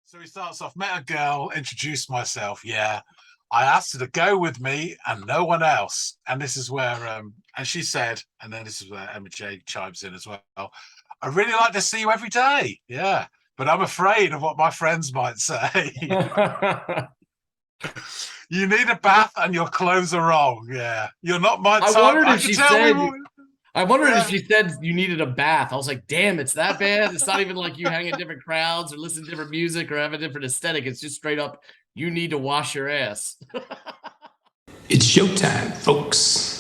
So he starts off, met a girl, introduced myself. Yeah. I asked her to go with me and no one else. And this is where, and she said, and then this is where Emma J chimes in as well. I really like to see you every day. Yeah. But I'm afraid of what my friends might say. You need a bath and your clothes are wrong. Yeah. You're not my type. I wondered if she said you needed a bath. I was like, damn, it's that bad? It's not even like you hang in different crowds or listen to different music or have a different aesthetic. It's just straight up, you need to wash your ass. It's showtime, folks.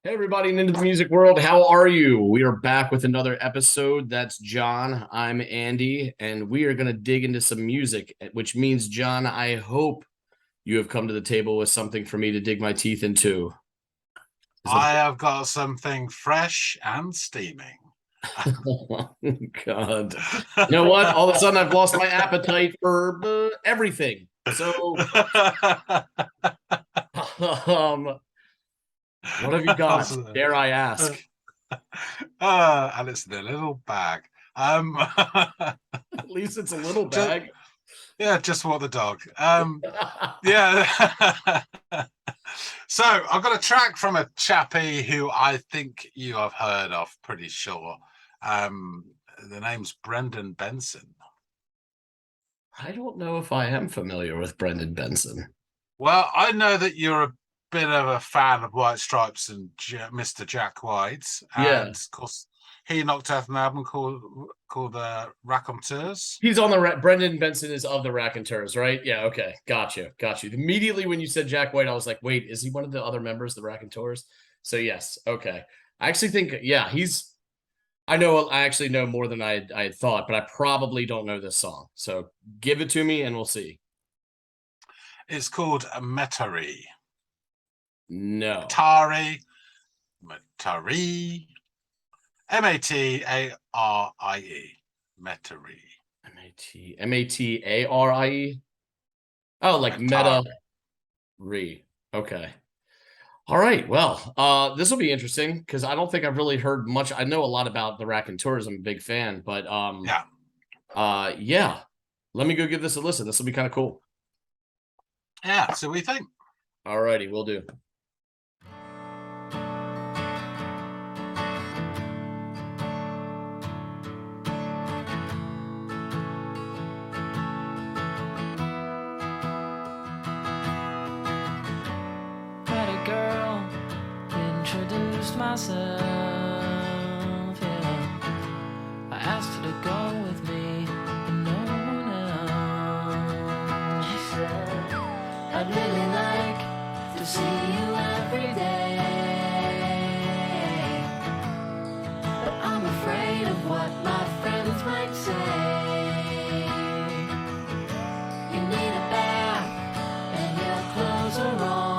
Hey, everybody into the music world. How are you? We are back with another episode. That's John. I'm Andy, and we are going to dig into some music, which means, John, I hope you have come to the table with something for me to dig my teeth into. I have got something fresh and steaming. Oh, God. You know what? All of a sudden, I've lost my appetite for everything. So, what have you got? Dare I ask? And it's in a little bag. At least it's a little bag. Just for the dog. Yeah. So I've got a track from a chappie who I think you have heard of, pretty sure. The name's Brendan Benson. I don't know if I am familiar with Brendan Benson. Well, I know that you're a bit of a fan of White Stripes and Mr. Jack White. And of course, he knocked out an album called Raconteurs. He's on the Brendan Benson is of the Raconteurs, right? Yeah, okay. Got you. Immediately when you said Jack White, I was like, wait, is he one of the other members of the Raconteurs? So yes, okay. I actually think, I actually know more than I had thought, but I probably don't know this song. So give it to me and we'll see. It's called Metarie. No. Metarie. Metarie. Metarie. Matarie. Oh, like Metarie. Okay. All right. Well, this will be interesting because I don't think I've really heard much. I know a lot about the Raconteurs. I'm a big fan, but yeah. Let me go give this a listen. This will be kind of cool. Yeah. So what do you think? All righty, we'll do. Myself, yeah. I asked her to go with me, and no one else. She said, I'd really like to see you every day, but I'm afraid of what my friends might say. You need a bath, and your clothes are wrong.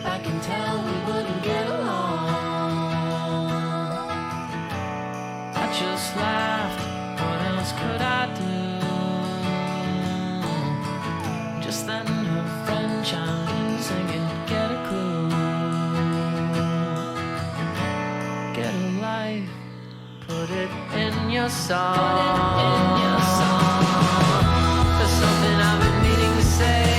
I can tell we wouldn't get along. I just laughed, what else could I do? Just then her friend chimed in singing, get a clue. Get a life, put it in your song. There's something I've been meaning to say.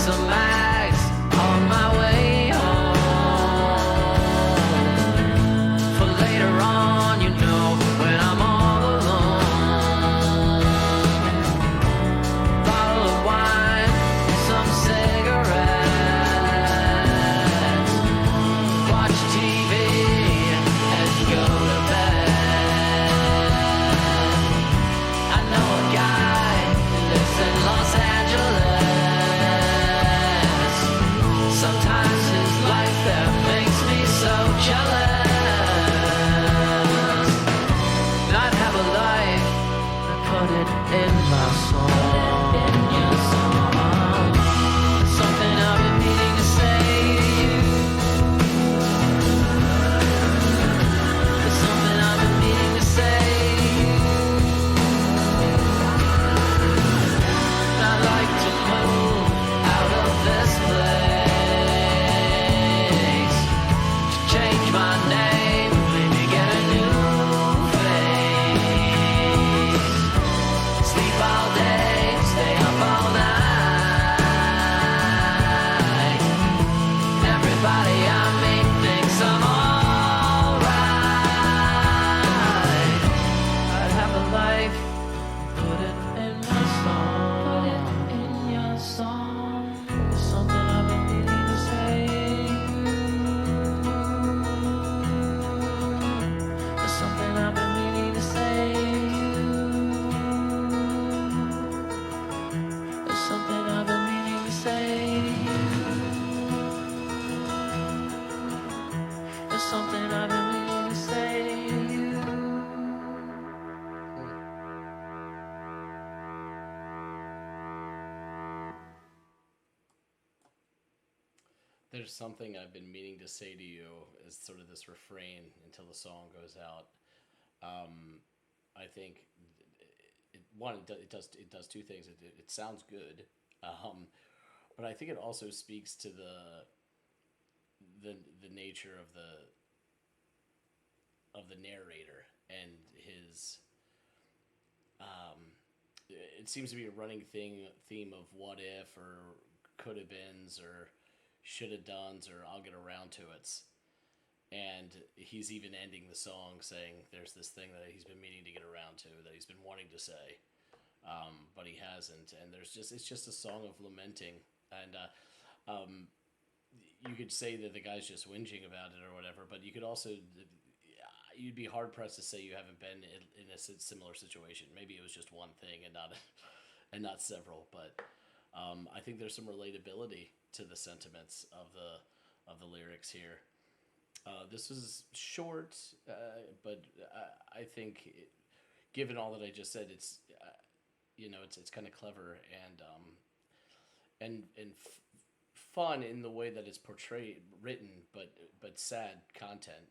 Some There's something I've been meaning to say to you as sort of this refrain until the song goes out. I think it does two things. It sounds good, but I think it also speaks to the nature of the narrator and his. It seems to be a running theme of what if or could have beens or should have done's or I'll get around to it. And he's even ending the song saying there's this thing that he's been meaning to get around to, that he's been wanting to say, but he hasn't. And it's just a song of lamenting. And you could say that the guy's just whinging about it or whatever, but you could also, you'd be hard pressed to say you haven't been in a similar situation. Maybe it was just one thing and not several, but I think there's some relatability to the sentiments of the lyrics here. This is short, but I think, given all that I just said, it's kind of clever and fun in the way that it's written, but sad content.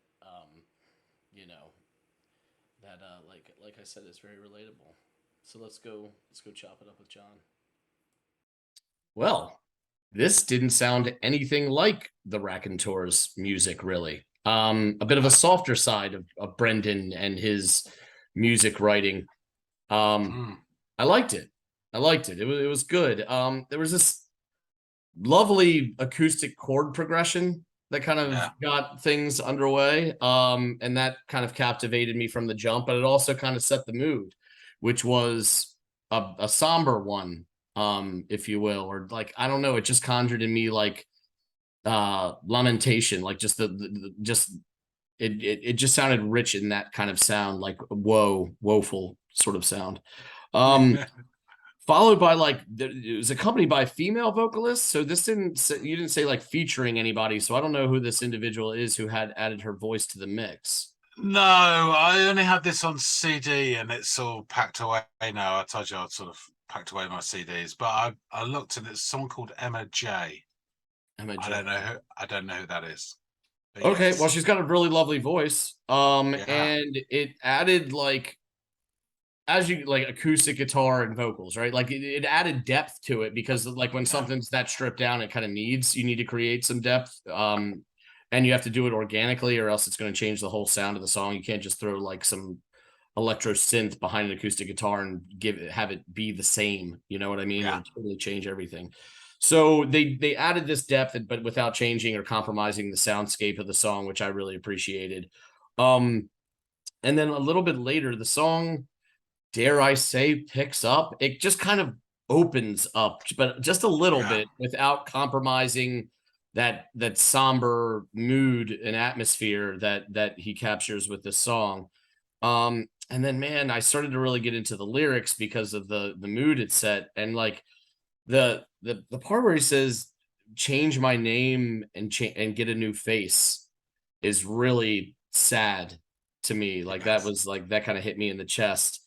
That like I said, is very relatable. So let's go chop it up with John. Well, this didn't sound anything like the Raconteurs' music, really. A bit of a softer side of Brendan and his music writing. I liked it. It was good. There was this lovely acoustic chord progression that kind of got things underway. And that kind of captivated me from the jump, but it also kind of set the mood, which was a somber one. If you will, or like, I don't know, it just conjured in me like lamentation, like just it just sounded rich in that kind of sound, like woeful sort of sound. Followed by like, it was accompanied by female vocalists. So this you didn't say like featuring anybody, so I don't know who this individual is who had added her voice to the mix. No, I only had this on CD and it's all packed away now. I told you I'd sort of packed away my CDs, but I looked and it's someone called Emma J. Emma J. I don't know who that is. But okay, yes. well, she's got a really lovely voice. And it added like, as you like, acoustic guitar and vocals, right? Like it added depth to it, because like when something's that stripped down, it kind of you need to create some depth. And you have to do it organically, or else it's going to change the whole sound of the song. You can't just throw like some electro synth behind an acoustic guitar and have it be the same. You know what I mean? It'll totally change everything. So they added this depth, but without changing or compromising the soundscape of the song, which I really appreciated. And then a little bit later, the song, dare I say, picks up. It just kind of opens up, but just a little bit, without compromising that somber mood and atmosphere that he captures with this song. And then, man, I started to really get into the lyrics because of the mood it set, and like the part where he says, "Change my name and get a new face," is really sad to me. Like that was like, that kind of hit me in the chest,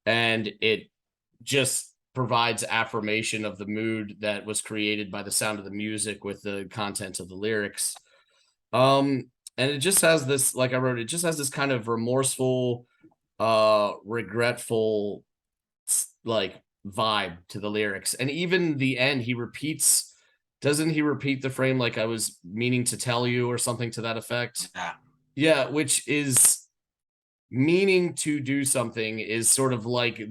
and it just provides affirmation of the mood that was created by the sound of the music with the content of the lyrics. And it just has this, like I wrote, it just has this kind of remorseful, regretful, like vibe to the lyrics. And even the end, doesn't he repeat the frame like I was meaning to tell you or something to that effect? Yeah. Yeah, which is meaning to do something is sort of like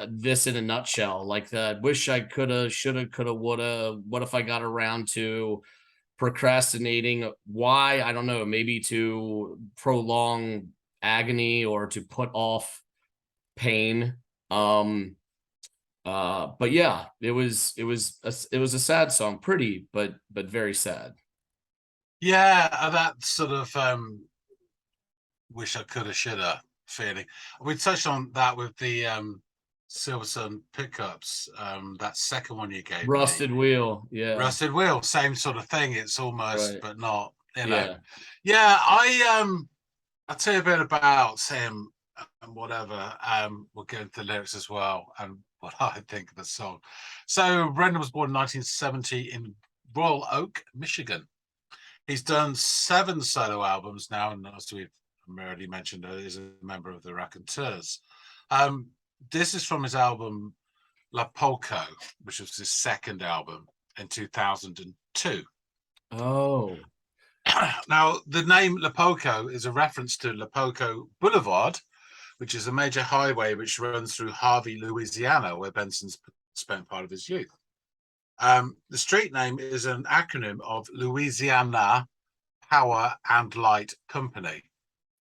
this in a nutshell. Like the wish I coulda, shoulda, coulda, woulda. What if I got around to procrastinating? Why? I don't know. Maybe to prolong agony or to put off pain. But yeah, it was a sad song, pretty, but very sad. Yeah, that sort of wish I coulda, shoulda feeling. We touched on that with the Silver Sun pickups. That second one you gave Rusted me, Wheel, yeah, Rusted Wheel, same sort of thing. It's almost, right, but not. yeah. Yeah. I'll tell you a bit about him and whatever. We'll get into the lyrics as well and what I think of the song. So Brendan was born in 1970 in Royal Oak, Michigan. He's done 7 solo albums now, and as we've already mentioned, he's a member of the Raconteurs. This is from his album La Polka, which was his second album in 2002. Oh, Now, the name La Polka is a reference to La Polka Boulevard, which is a major highway which runs through Harvey, Louisiana, where Benson's spent part of his youth. The street name is an acronym of Louisiana Power and Light Company,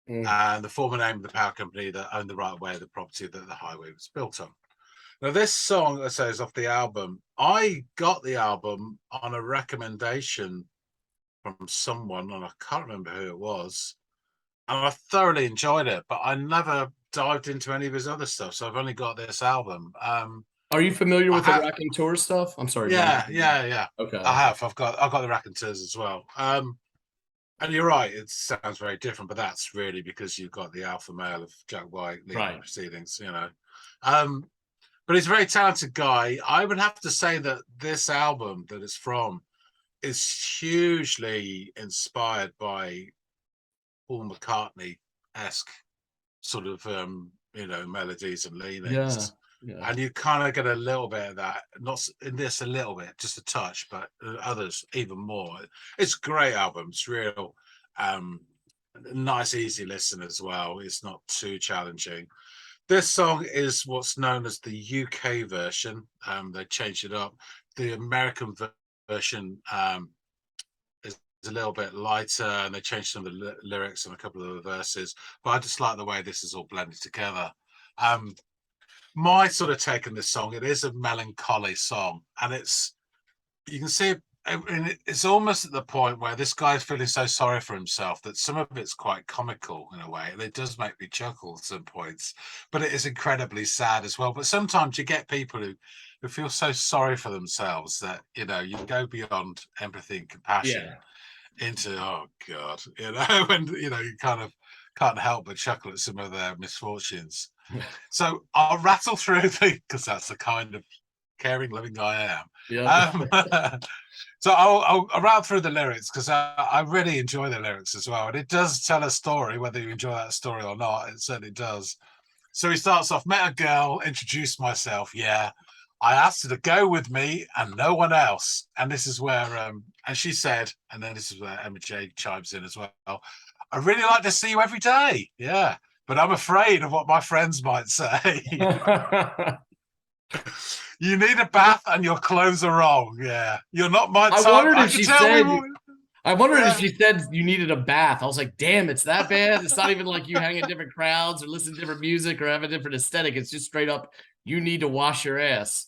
and the former name of the power company that owned the right of way of the property that the highway was built on. Now, this song, I say, is off the album. I got the album on a recommendation from someone, and I can't remember who it was, and I thoroughly enjoyed it, but I never dived into any of his other stuff, so I've only got this album. Are you familiar with the Raconteur stuff? I'm sorry. Yeah, John. yeah. Okay. I have. I've got the Raconteurs as well. And you're right, it sounds very different, but that's really because you've got the alpha male of Jack White leading the proceedings, But he's a very talented guy. I would have to say that this album that it's from is hugely inspired by Paul McCartney-esque sort of melodies and leanings. Yeah. And you kind of get a little bit of that, not in this a little bit, just a touch, but others even more. It's a great album. It's real nice, easy listen as well. It's not too challenging. This song is what's known as the UK version. They changed it up. The American version is a little bit lighter, and they changed some of the lyrics and a couple of the verses. But I just like the way this is all blended together. My sort of take on this song, it is a melancholy song, and you can see it's almost at the point where this guy is feeling so sorry for himself that some of it's quite comical in a way, and it does make me chuckle at some points, but it is incredibly sad as well. But sometimes you get people who feel so sorry for themselves that you go beyond empathy and compassion into, oh god, and you kind of can't help but chuckle at some of their misfortunes. So I'll rattle through because that's the kind of caring, loving guy I am. Yeah. So I'll rattle through the lyrics because I really enjoy the lyrics as well, and it does tell a story. Whether you enjoy that story or not, it certainly does. So he starts off: met a girl, introduced myself. Yeah, I asked her to go with me and no one else. And this is where and she said, and then this is where Emma J chimes in as well. I really like to see you every day. Yeah. But I'm afraid of what my friends might say. You need a bath and your clothes are wrong. Yeah. You're not my type. I wondered if she said you needed a bath. I was like, damn, it's that bad? It's not even like you hang in different crowds or listen to different music or have a different aesthetic. It's just straight up, you need to wash your ass.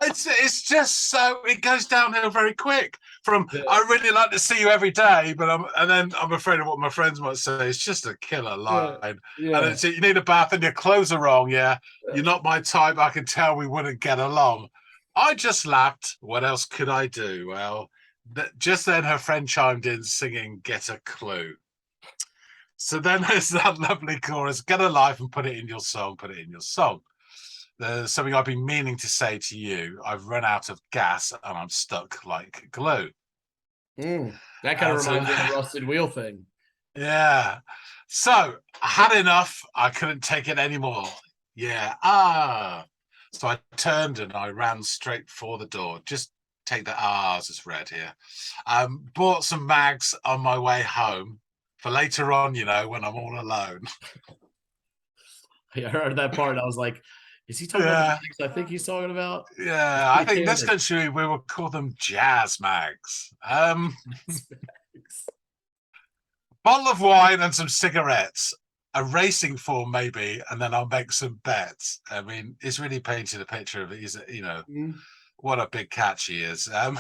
It's just so it goes downhill very quick from I really like to see you every day, but I'm afraid of what my friends might say. It's just a killer line. Yeah. And it's you need a bath and your clothes are wrong. Yeah. You're not my type. I can tell we wouldn't get along. I just laughed. What else could I do? Well, just then her friend chimed in singing Get a Clue. So then there's that lovely chorus, get a life and put it in your song, put it in your song. there's something I've been meaning to say to you. I've run out of gas and I'm stuck like glue. That kind of So- reminds me of the rusted wheel thing. Yeah. So I had enough. I couldn't take it anymore. Yeah. So I turned and I ran straight for the door. Just take the R's as read here. Bought some mags on my way home for later on, when I'm all alone. I heard that part. I was like, is he talking about the things I think he's talking about? Yeah, I think this country we would call them jazz mags. Bottle of wine and some cigarettes, a racing form maybe, and then I'll make some bets. I mean, it's really painted a picture of it. He's, what a big catch he is. I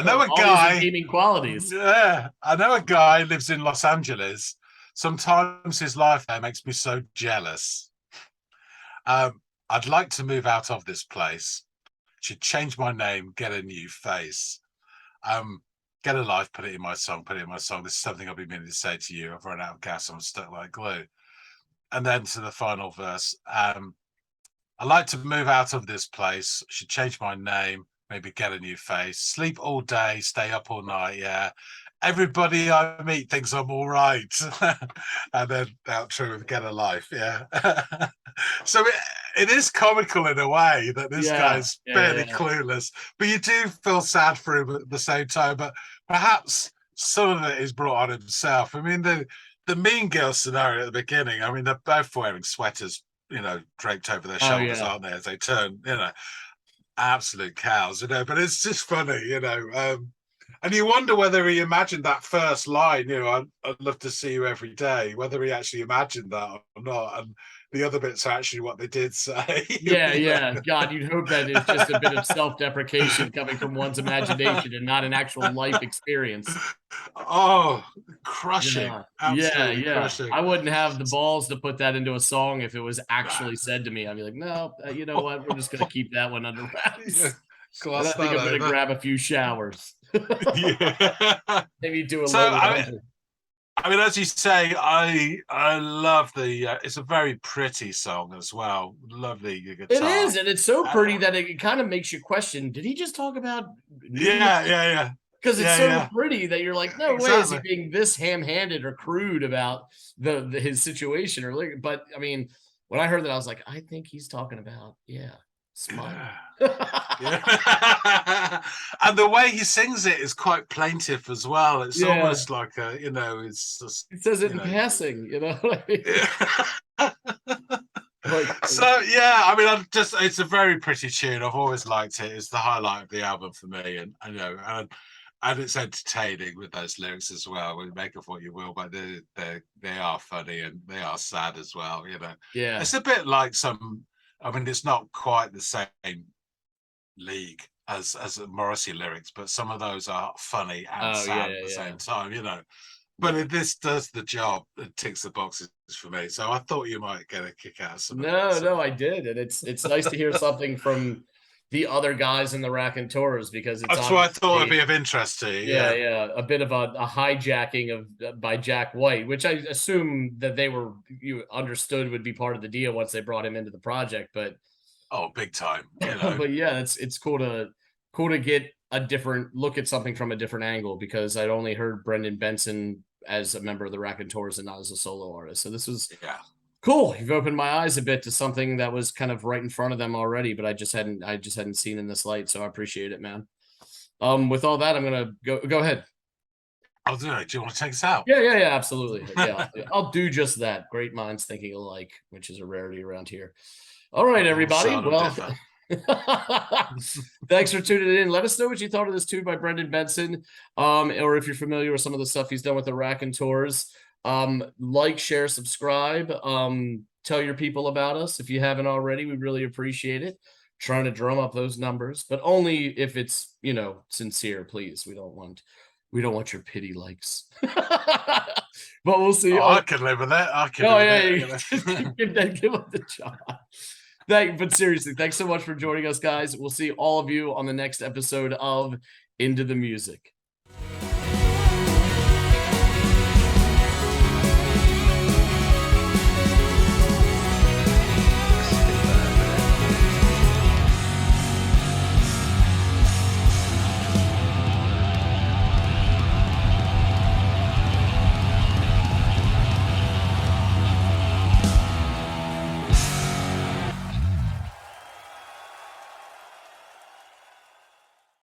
know a all guy. these redeeming qualities. Yeah, I know a guy lives in Los Angeles. Sometimes his life there makes me so jealous. I'd like to move out of this place. Should change my name, get a new face. Get a life, put it in my song, This is something I've been meaning to say to you. I've run out of gas, I'm stuck like glue. And then to the final verse. I'd like to move out of this place. Should change my name, maybe get a new face. Sleep all day, stay up all night, yeah. Everybody I meet thinks I'm all right. And then outro with get a life, yeah. So it is comical in a way that this guy's fairly clueless, but you do feel sad for him at the same time. But perhaps some of it is brought on himself. I mean, the mean girl scenario at the beginning, I mean, they're both wearing sweaters, draped over their shoulders, aren't they, as they turn, absolute cows, but it's just funny, and you wonder whether he imagined that first line, I'd love to see you every day, whether he actually imagined that or not. And the other bits are actually what they did say. Yeah. God, you'd hope that it's just a bit of self-deprecation coming from one's imagination and not an actual life experience. Oh, crushing. Yeah. Absolutely crushing. I wouldn't have the balls to put that into a song if it was actually said to me. I'd be like, no, you know what? We're just going to keep that one under wraps. I think I'm going to grab a few showers. Maybe do a little. I mean, as you say, I love it's a very pretty song as well. Lovely guitar. It is, and it's so pretty that it kind of makes you question, did he just talk about Yeah. Because it's so pretty that you're like, no way is he being this ham-handed or crude about his situation but I mean, when I heard that, I was like, I think he's talking about smile. And the way he sings it is quite plaintive as well. It's almost like it's just, it says it in passing, So I mean, it's a very pretty tune. I've always liked it. It's the highlight of the album for me, and and it's entertaining with those lyrics as well. We make of what you will, but they are funny and they are sad as well. Yeah, it's a bit like I mean, it's not quite the same league as Morrissey lyrics, but some of those are funny and sad at the same time, But this does the job. It ticks the boxes for me. So I thought you might get a kick out of some. No, I did, and it's nice to hear something from the other guys in the Raconteurs because that's why I thought it'd be of interest to you. Yeah, a bit of a hijacking by Jack White, which I assume that you understood would be part of the deal once they brought him into the project. But big time. But it's cool to get a different look at something from a different angle because I'd only heard Brendan Benson as a member of the Raconteurs and not as a solo artist. So this was cool. You've opened my eyes a bit to something that was kind of right in front of them already, but I just hadn't seen in this light. So I appreciate it, man. With all that, I'm gonna go ahead. I'll do it. Do you want to take us out? Yeah, absolutely. Yeah, I'll do just that. Great minds thinking alike, which is a rarity around here. All right, everybody. Well, thanks for tuning in. Let us know what you thought of this tune by Brendan Benson, or if you're familiar with some of the stuff he's done with the Raconteurs. Like, share, subscribe. Tell your people about us if you haven't already. We really appreciate it. Trying to drum up those numbers, but only if it's sincere. Please, we don't want your pity likes. But we'll see. I can live with that. I can. Give up the job. But seriously, thanks so much for joining us, guys. We'll see all of you on the next episode of Into the Music.